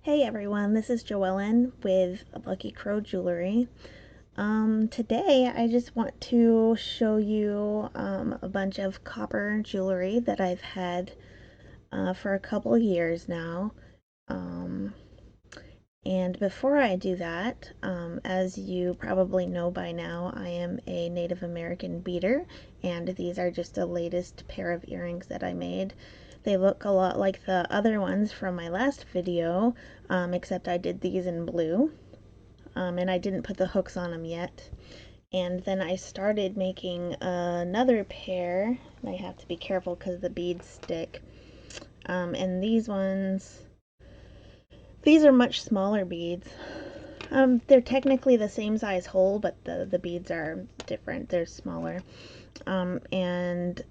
Hey everyone, this is Joellen with Lucky Crow Jewelry. Today I just want to show you a bunch of copper jewelry that I've had for a couple years now. Um, and before I do that, as you probably know by now, I am a Native American beader, and these are just the latest pair of earrings that I made. They look a lot like the other ones from my last video, except I did these in blue, and I didn't put the hooks on them yet. And then I started making another pair, and I have to be careful because the beads stick. And these are much smaller beads. They're technically the same size hole, but the beads are different. They're smaller. And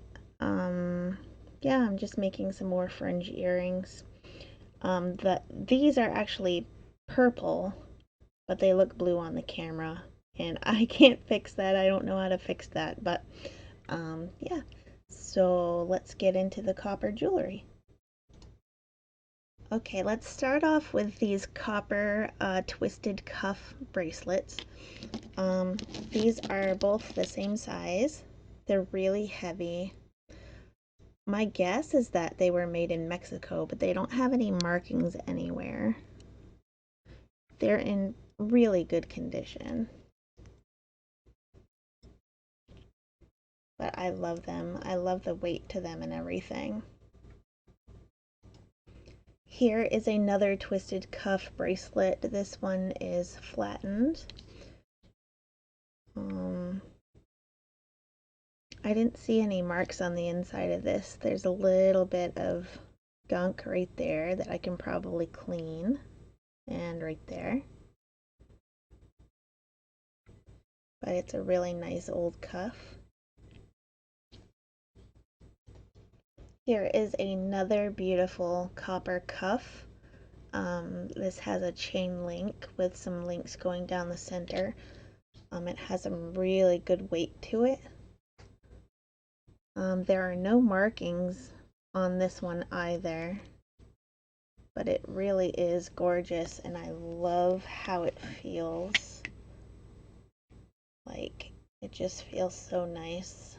yeah, I'm just making some more fringe earrings. These are actually purple, but they look blue on the camera. And I can't fix that. I don't know how to fix that. But yeah, so let's get into the copper jewelry. Okay, let's start off with these copper twisted cuff bracelets. Um, these are both the same size. They're really heavy. My guess is that they were made in Mexico, but they don't have any markings anywhere. They're in really good condition. But I love them. I love the weight to them and everything. Here is another twisted cuff bracelet. This one is flattened. I didn't see any marks on the inside of this. There's a little bit of gunk right there that I can probably clean. And right there. But it's a really nice old cuff. Here is another beautiful copper cuff. This has a chain link with some links going down the center. It has some really good weight to it. There are no markings on this one either, but it really is gorgeous, and I love how it feels. Like, it just feels so nice.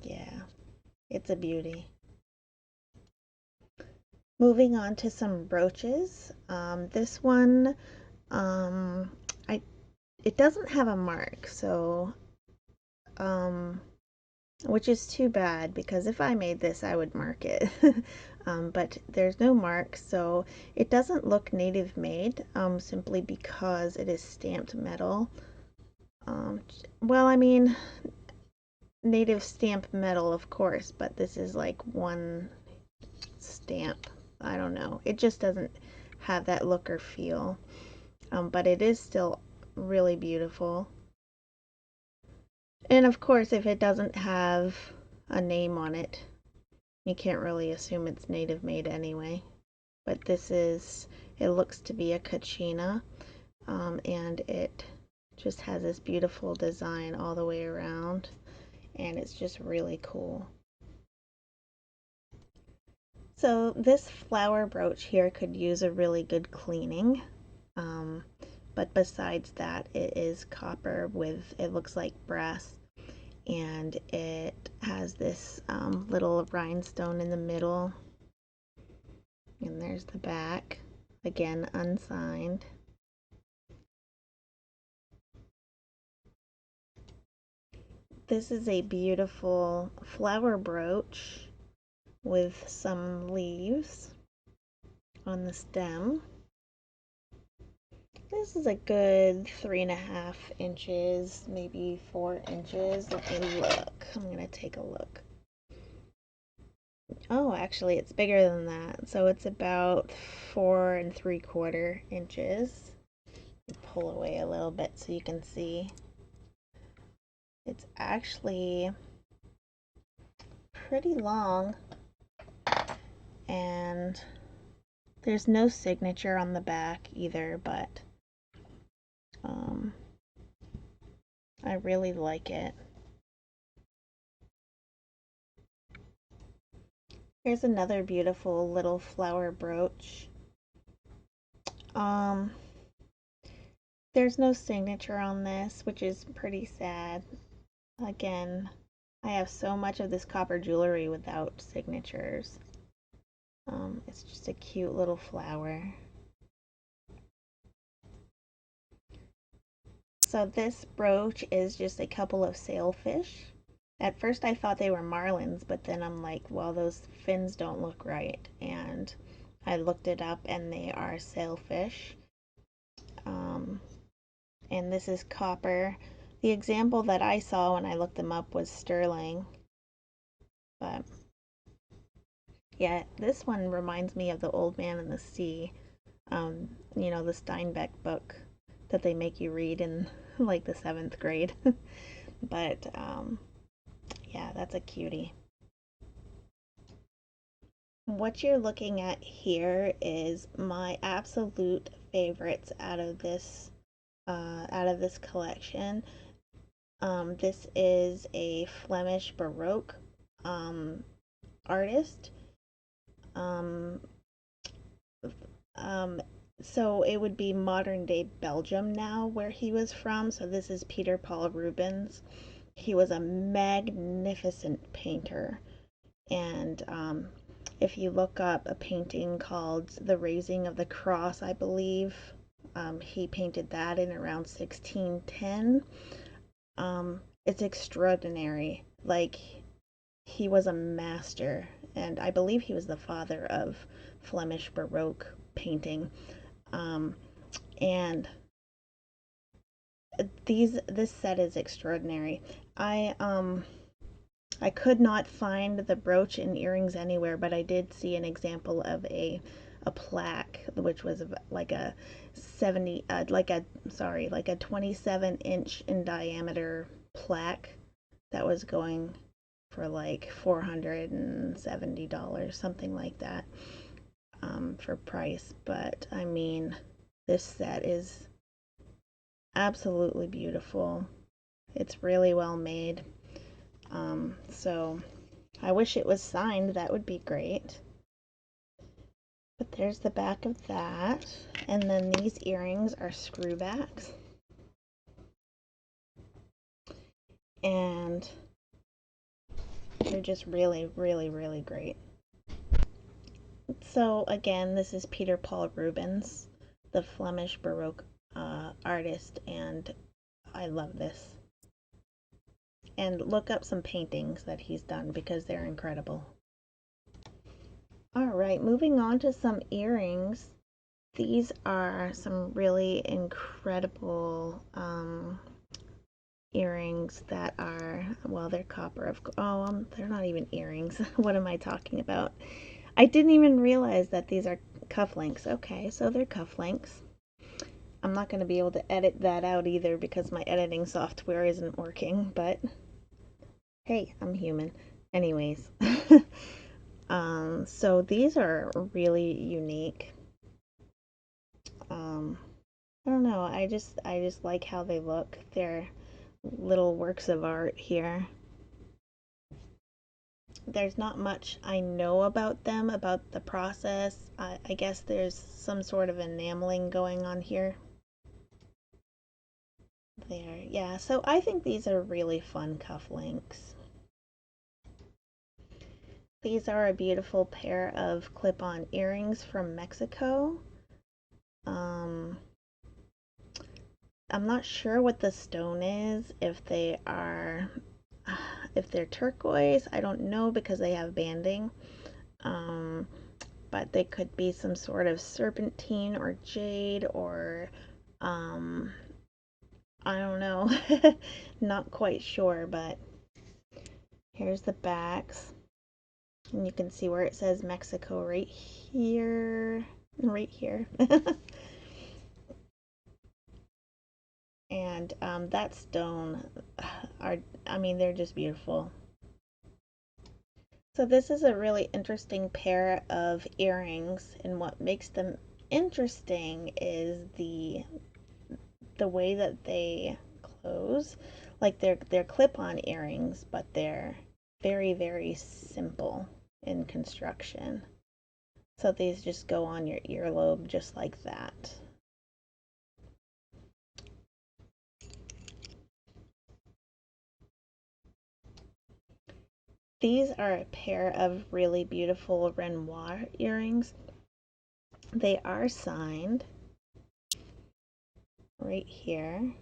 Yeah, it's a beauty. Moving on to some brooches. This one, um, I it doesn't have a mark, so which is too bad because if I made this, I would mark it. But there's no mark, so it doesn't look native made, simply because it is stamped metal. Well, I mean, native stamp metal, of course, but this is like one stamp. I don't know. It just doesn't have that look or feel. But it is still really beautiful. And of course, if it doesn't have a name on it, you can't really assume it's native made anyway. But it looks to be a kachina, and it just has this beautiful design all the way around, and it's just really cool. So this flower brooch here could use a really good cleaning. But besides that, it is copper with, it looks like brass, and it has this little rhinestone in the middle. And there's the back, again unsigned. This is a beautiful flower brooch with some leaves on the stem. This is a good 3.5 inches, maybe 4 inches. Let me look. I'm going to take a look. Oh, actually, it's bigger than that. So it's about 4.75 inches. Pull away a little bit so you can see. It's actually pretty long, and there's no signature on the back either, but I really like it. Here's another beautiful little flower brooch. Um, there's no signature on this, which is pretty sad. Again, I have so much of this copper jewelry without signatures. It's just a cute little flower. So this brooch is just a couple of sailfish. At first I thought they were marlins, but then I'm like, well, those fins don't look right. And I looked it up and they are sailfish. Um, and this is copper. The example that I saw when I looked them up was sterling. But yeah, this one reminds me of The Old Man and the Sea. The Steinbeck book that they make you read in like the seventh grade. But yeah, that's a cutie. What you're looking at here is my absolute favorites out of this collection. This is a Flemish Baroque um, artist. Um, um, so it would be modern day Belgium now, where he was from. So this is Peter Paul Rubens. He was a magnificent painter. And if you look up a painting called The Raising of the Cross, I believe, he painted that in around 1610. It's extraordinary. Like, he was a master, and I believe he was the father of Flemish Baroque painting. Um, and this set is extraordinary. I could not find the brooch and earrings anywhere, but I did see an example of a plaque, which was like a 27-inch in diameter plaque that was going for like $470, something like that, for price. But I mean, this set is absolutely beautiful. It's really well made. So I wish it was signed. That would be great. But there's the back of that. And then these earrings are screwbacks. And they're just really, really, really great. So again, this is Peter Paul Rubens, the Flemish Baroque artist, and I love this. And look up some paintings that he's done because they're incredible. All right, moving on to some earrings. These are some really incredible earrings that are, well, they're copper. They're not even earrings. What am I talking about? I didn't even realize that these are cufflinks. Okay, so they're cufflinks. I'm not going to be able to edit that out either because my editing software isn't working, but hey, I'm human. Anyways, so these are really unique. Um, I don't know. I just like how they look. They're little works of art here. There's not much I know about them, about the process. I guess there's some sort of enameling going on here. There, yeah. So I think these are really fun cufflinks. These are a beautiful pair of clip-on earrings from Mexico. Um, I'm not sure what the stone is, if they're turquoise. I don't know because they have banding. Um, but they could be some sort of serpentine or jade or um, I don't know. Not quite sure, but here's the backs. And you can see where it says Mexico right here. Right here. And that stone are, I mean, they're just beautiful. So this is a really interesting pair of earrings, and what makes them interesting is the way that they close. Like they're clip-on earrings, but they're very, very simple. in construction. So these just go on your earlobe just like that. These are a pair of really beautiful Renoir earrings. They are signed right here.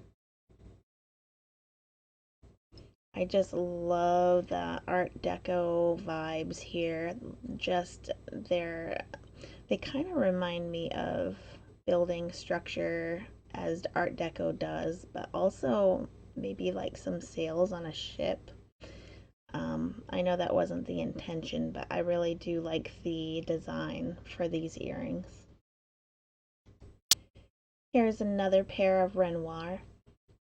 I just love the Art Deco vibes here. Just they kind of remind me of building structure as Art Deco does, but also maybe like some sails on a ship. I know that wasn't the intention, but I really do like the design for these earrings. Here's another pair of Renoir.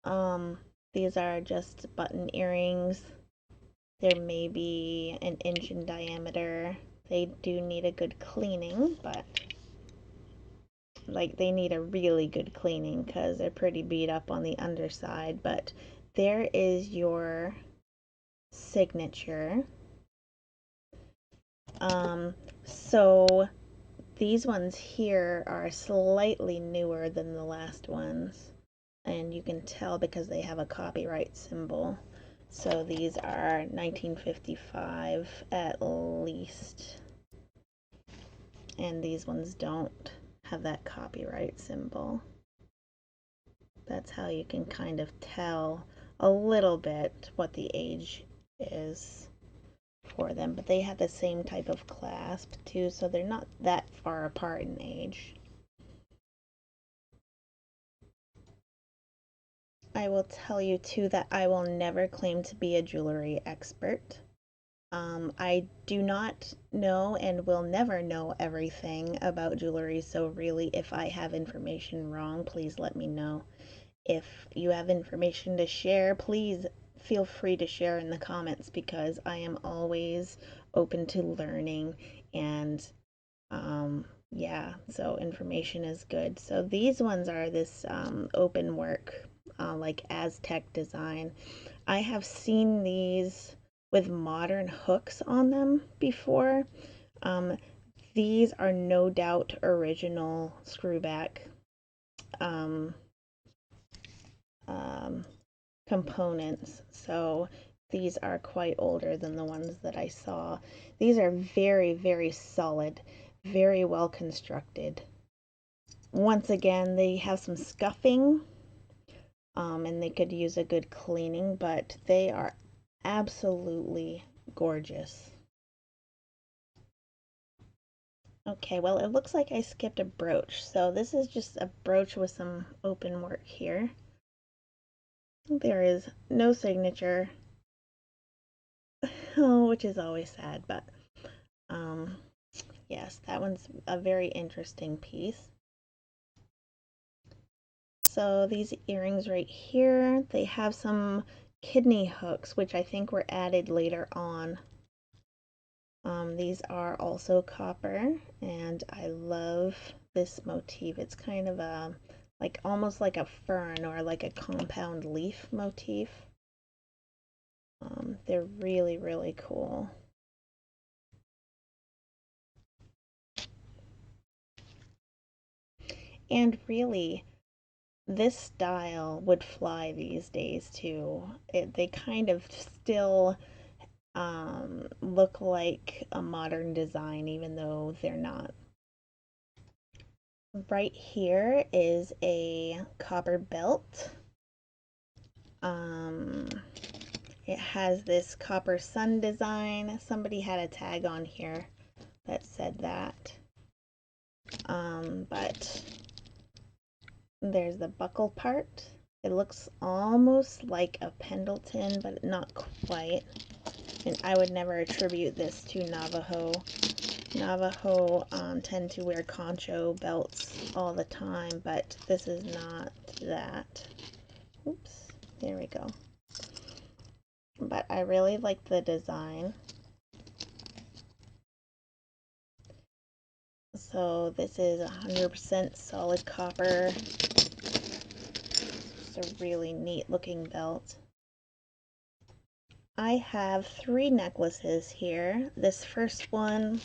Um, these are just button earrings. They're maybe an inch in diameter. They do need a good cleaning, but like they need a really good cleaning because they're pretty beat up on the underside. But there is your signature. So these ones here are slightly newer than the last ones, and you can tell because they have a copyright symbol. So these are 1955 at least, and these ones don't have that copyright symbol. That's how you can kind of tell a little bit what the age is for them, but they have the same type of clasp too, so they're not that far apart in age. I will tell you too that I will never claim to be a jewelry expert. I do not know and will never know everything about jewelry, so really, if I have information wrong, please let me know. If you have information to share, please feel free to share in the comments because I am always open to learning and yeah, so information is good. So these ones are this open work, like Aztec design. I have seen these with modern hooks on them before. Um, these are no doubt original screwback um, um, components. So these are quite older than the ones that I saw. These are very, very solid, very well constructed. Once again, they have some scuffing and they could use a good cleaning, but they are absolutely gorgeous. Okay, well, it looks like I skipped a brooch. So this is just a brooch with some open work here. There is no signature, oh, which is always sad, but um, yes, that one's a very interesting piece. So these earrings right here, they have some kidney hooks, which I think were added later on. These are also copper, and I love this motif. It's kind of a, like almost like a fern or like a compound leaf motif. They're really, really cool. And really, this style would fly these days too. They kind of still look like a modern design, even though they're not. Right here is a copper belt. Um, it has this copper sun design. Somebody had a tag on here that said that. But there's the buckle part. It looks almost like a Pendleton, but not quite. And I would never attribute this to Navajo. Navajo tend to wear concho belts all the time, but this is not that. Oops, there we go. But I really like the design. So this is 100% solid copper. It's a really neat looking belt. I have three necklaces here. This first one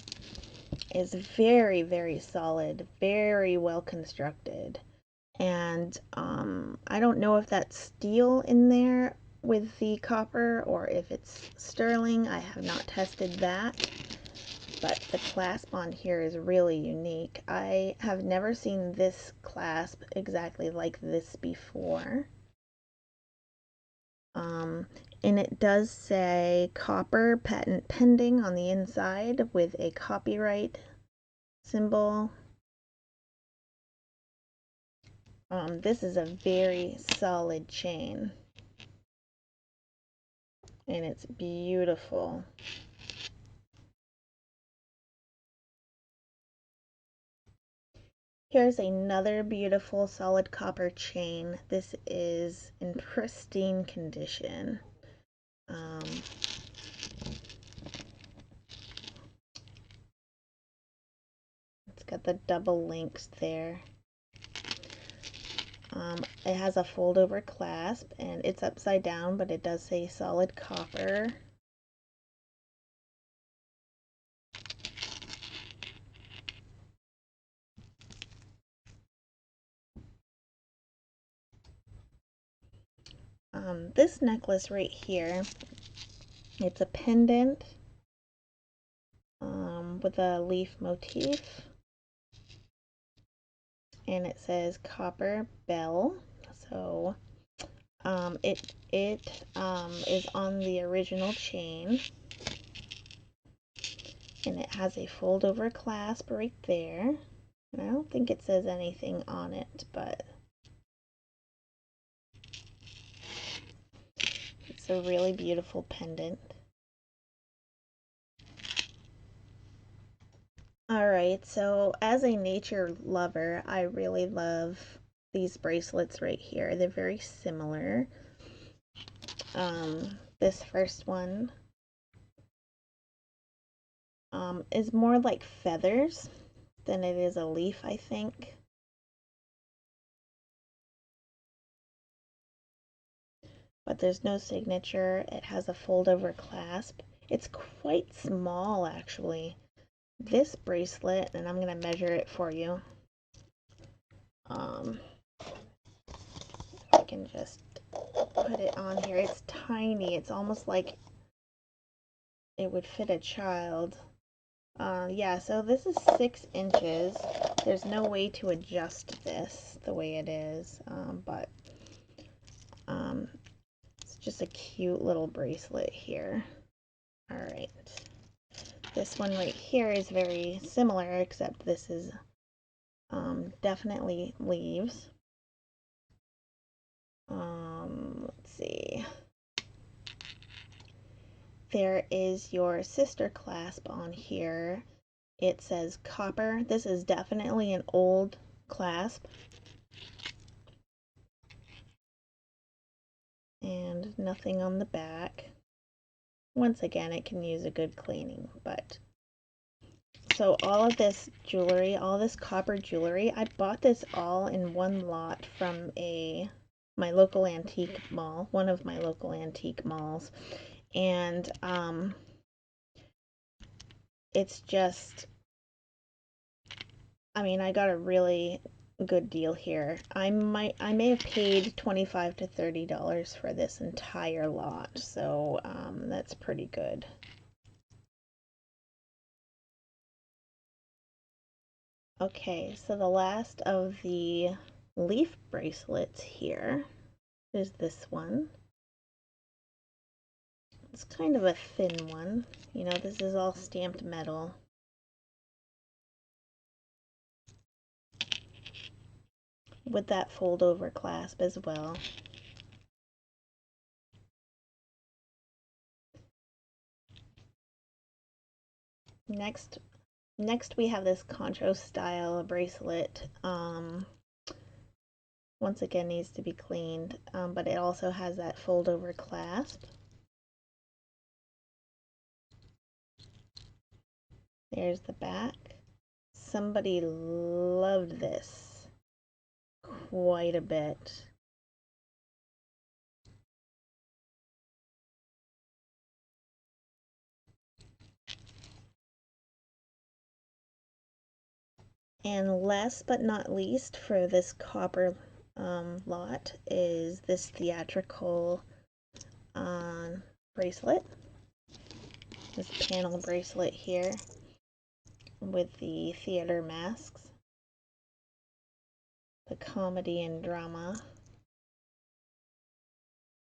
is very, very solid, very well constructed. And I don't know if that's steel in there with the copper or if it's sterling. I have not tested that, but the clasp on here is really unique. I have never seen this clasp exactly like this before. And it does say copper patent pending on the inside with a copyright symbol. This is a very solid chain and it's beautiful. Here's another beautiful solid copper chain. This is in pristine condition. It's got the double links there. It has a fold over clasp and it's upside down, but it does say solid copper. This necklace right here, it's a pendant with a leaf motif, and it says copper bell. So it is on the original chain, and it has a fold over clasp right there. And I don't think it says anything on it, but it's a really beautiful pendant. Alright, so as a nature lover, I really love these bracelets right here. They're very similar. This first one is more like feathers than it is a leaf, I think. But there's no signature. It has a fold over clasp. It's quite small, actually. This bracelet, and I'm going to measure it for you. If I can just put it on here. It's tiny. It's almost like it would fit a child. Yeah, so this is 6 inches. There's no way to adjust this the way it is, but it's just a cute little bracelet here. All right. This one right here is very similar, except this is definitely leaves. Let's see. There is your sister clasp on here. It says copper. This is definitely an old clasp. And nothing on the back. Once again, it can use a good cleaning, but so all of this jewelry, all this copper jewelry, I bought this all in one lot from my local antique mall, one of my local antique malls, and it's just, I mean, I got a really good deal here. I may have paid $25 to $30 for this entire lot, so that's pretty good. Okay, so the last of the leaf bracelets here is this one. It's kind of a thin one. You know, this is all stamped metal. With that fold over clasp as well. Next we have this concho style bracelet. Once again needs to be cleaned, but it also has that fold over clasp. There's the back. Somebody loved this quite a bit. And last but not least for this copper lot is this theatrical bracelet, this panel bracelet here with the theater masks, the comedy and drama,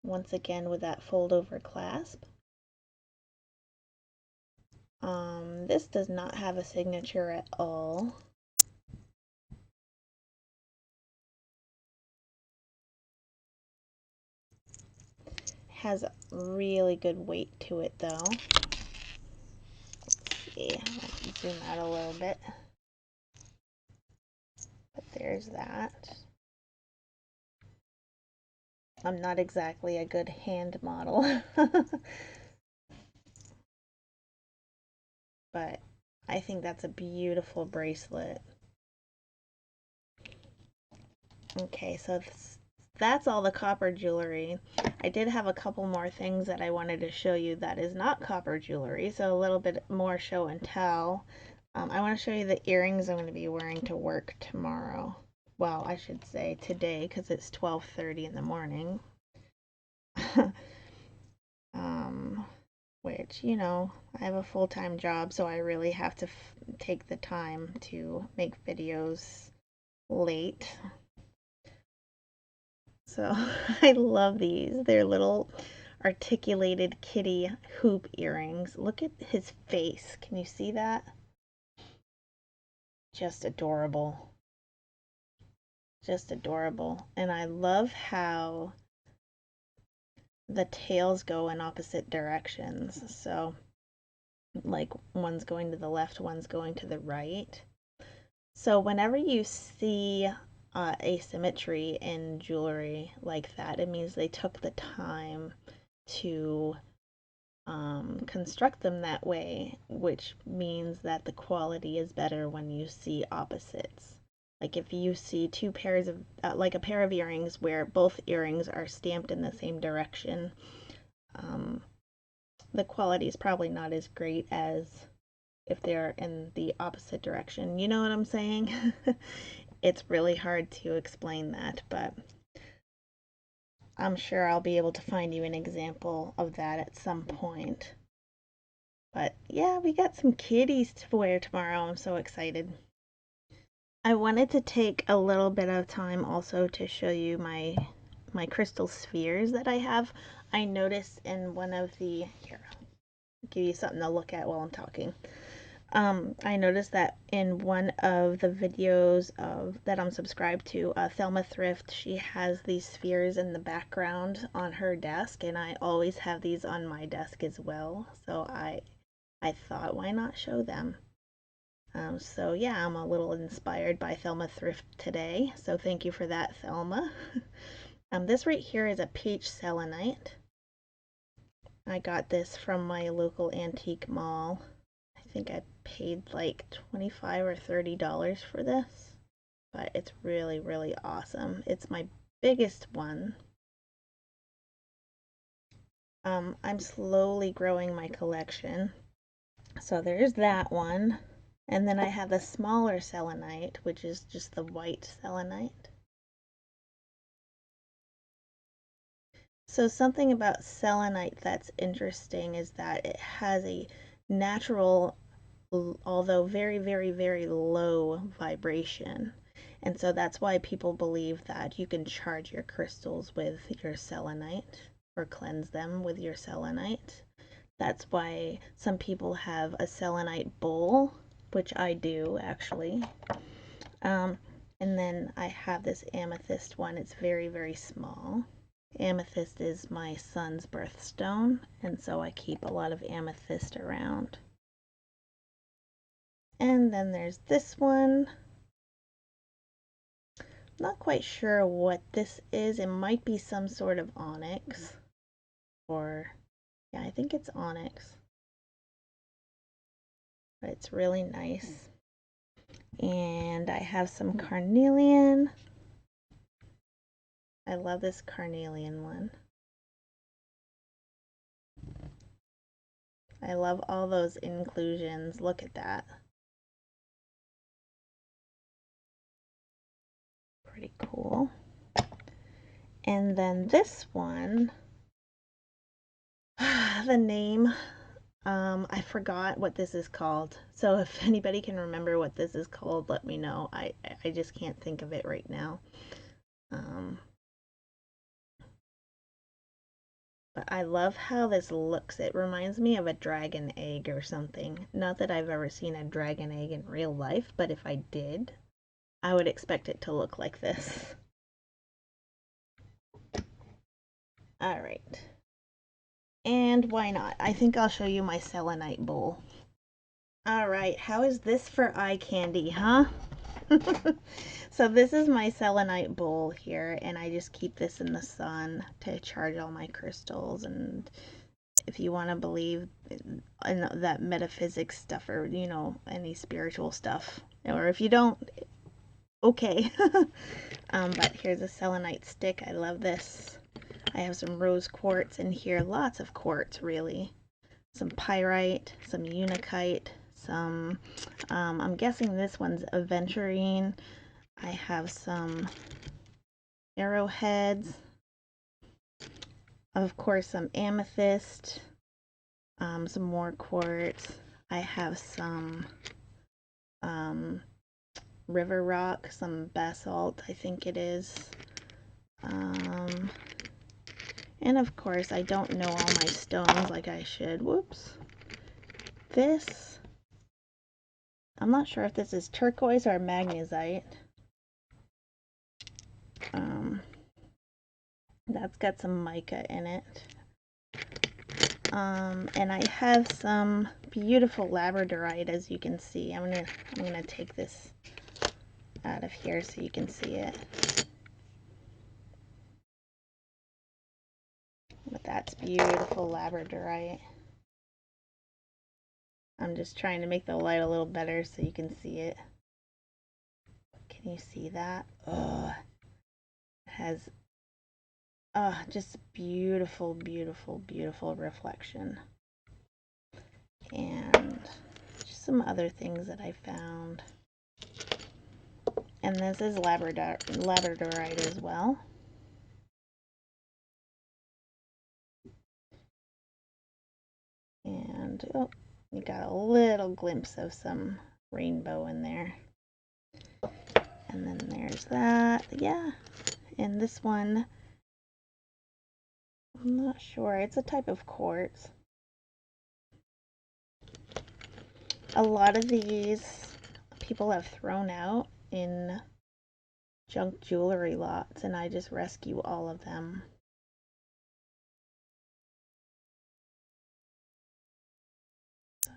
once again with that fold over clasp. This does not have a signature at all. Has really good weight to it though. Let's see, let's zoom out a little bit. But there's that. I'm not exactly a good hand model. But I think that's a beautiful bracelet. Okay, so that's all the copper jewelry. I did have a couple more things that I wanted to show you that is not copper jewelry, so a little bit more show and tell. I want to show you the earrings I'm going to be wearing to work tomorrow. Well, I should say today because it's 12:30 in the morning. Which, you know, I have a full-time job, so I really have to take the time to make videos late. So I love these. They're little articulated kitty hoop earrings. Look at his face. Can you see that? Just adorable. Just adorable. And I love how the tails go in opposite directions. So, like, one's going to the left, one's going to the right. So, whenever you see asymmetry in jewelry like that, it means they took the time to construct them that way, which means that the quality is better when you see opposites. Like if you see two pairs of, like a pair of earrings where both earrings are stamped in the same direction, the quality is probably not as great as if they're in the opposite direction. You know what I'm saying? It's really hard to explain that, but I'm sure I'll be able to find you an example of that at some point. But yeah, we got some kitties to wear tomorrow. I'm so excited. I wanted to take a little bit of time also to show you my crystal spheres that I have. I noticed in one of the, here, I'll give you something to look at while I'm talking. I noticed that in one of the videos of that I'm subscribed to, Thelma Thrift, she has these spheres in the background on her desk, and I always have these on my desk as well. So I thought, why not show them? So yeah, I'm a little inspired by Thelma Thrift today. So thank you for that, Thelma. This right here is a peach selenite. I got this from my local antique mall. I think I paid like $25 or $30 for this, but it's really, really awesome. It's my biggest one. I'm slowly growing my collection. So there's that one. And then I have a smaller selenite, which is just the white selenite. So something about selenite that's interesting is that it has a natural, although very, very, very low vibration. And so that's why people believe that you can charge your crystals with your selenite or cleanse them with your selenite. That's why some people have a selenite bowl, which I do actually. Um, and then I have this amethyst one. It's very, very small. Amethyst is my son's birthstone, and so I keep a lot of amethyst around. And then there's this one. Not quite sure what this is. It might be some sort of onyx. Or, yeah, I think it's onyx. But it's really nice. And I have some carnelian. I love this carnelian one. I love all those inclusions. Look at that. pretty cool. And then this one, the name, I forgot what this is called. So if anybody can remember what this is called, let me know. I just can't think of it right now. But I love how this looks. It reminds me of a dragon egg or something. Not that I've ever seen a dragon egg in real life, but if I did, I would expect it to look like this. All right. And why not? I think I'll show you my selenite bowl. All right, how is this for eye candy, huh? So this is my selenite bowl here, and I just keep this in the sun to charge all my crystals. And if you want to believe in that metaphysics stuff, or you know, any spiritual stuff, or if you don't, okay. But here's a selenite stick. I love this. I have some rose quartz in here, lots of quartz really, some pyrite, some unakite, some I'm guessing this one's aventurine. I have some arrowheads, of course some amethyst, some more quartz. I have some river rock, some basalt, I think it is. And of course, I don't know all my stones like I should. Whoops. This, I'm not sure if this is turquoise or magnesite. That's got some mica in it. And I have some beautiful labradorite, as you can see. I'm gonna take this out of here so you can see it. But that's beautiful labradorite. I'm just trying to make the light a little better so you can see it. Can you see that? Oh, it has just beautiful, beautiful, beautiful reflection. And just some other things that I found. And this is labradorite as well. And oh, you got a little glimpse of some rainbow in there. And then there's that. Yeah. And this one, I'm not sure. It's a type of quartz. A lot of these people have thrown out in junk jewelry lots, and I just rescue all of them.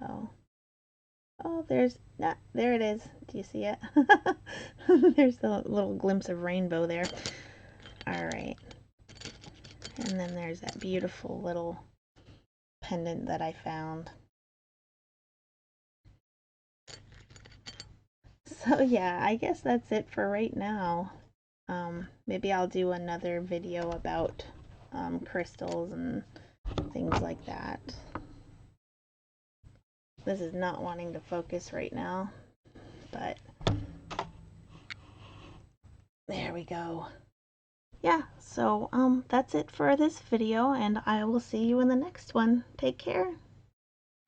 So, oh, there it is. Do you see it? There's the little glimpse of rainbow there. All right. And then there's that beautiful little pendant that I found. So yeah, I guess that's it for right now. Maybe I'll do another video about crystals and things like that. This is not wanting to focus right now, but there we go. Yeah, so that's it for this video, and I will see you in the next one. Take care.